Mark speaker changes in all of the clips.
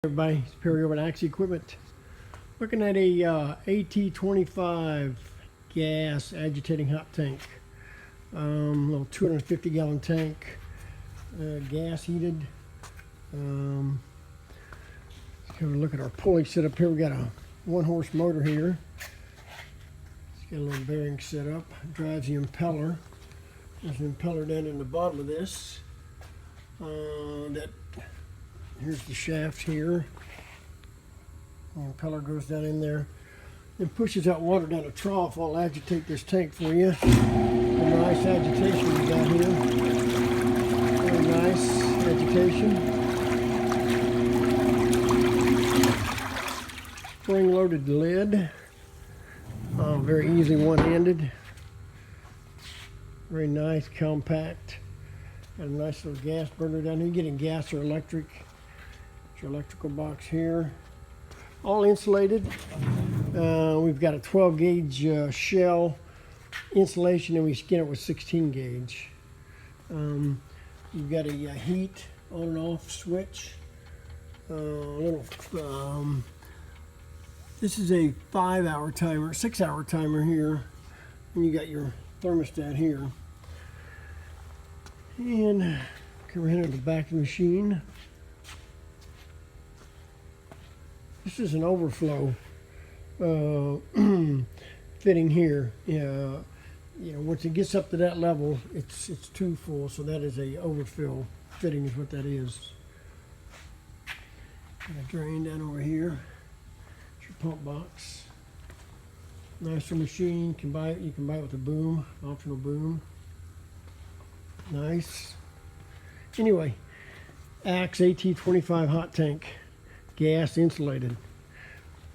Speaker 1: Everybody, it's Perry over at Axe Equipment. Looking at a AT25 gas agitating hot tank. Little 250 gallon tank, gas heated. Let's have a look at our pulley setup here. We got a 1-horse motor here. It's got a little bearing set up. Drives the impeller. There's an impeller down in the bottom of this. Here's the shaft here. The impeller goes down in there and pushes out water down a trough. I'll agitate this tank for you. A nice agitation we got here. Very nice agitation. Spring-loaded lid. Very easy one-handed. Very nice, compact. Got a nice little gas burner down here. You're getting gas or electric. Your electrical box here, all insulated. We've got a 12 gauge shell insulation, and we skin it with 16 gauge. You've got a heat on and off switch. This is a 5-hour timer, 6-hour timer here, and you got your thermostat here. And come around to the back of the machine. This is an overflow fitting here. Once it gets up to that level, it's too full, so that is a overfill fitting is what that is. Got a drain down over here. It's your pump box. Nicer machine. You can buy it with a boom, optional boom. Nice. Anyway, Axe AT25 hot tank. Gas insulated.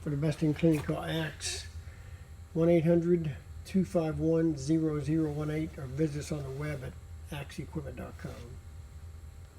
Speaker 1: For the best in cleaning, call Axe 1-800-251-0018 or visit us on the web at axeequipment.com.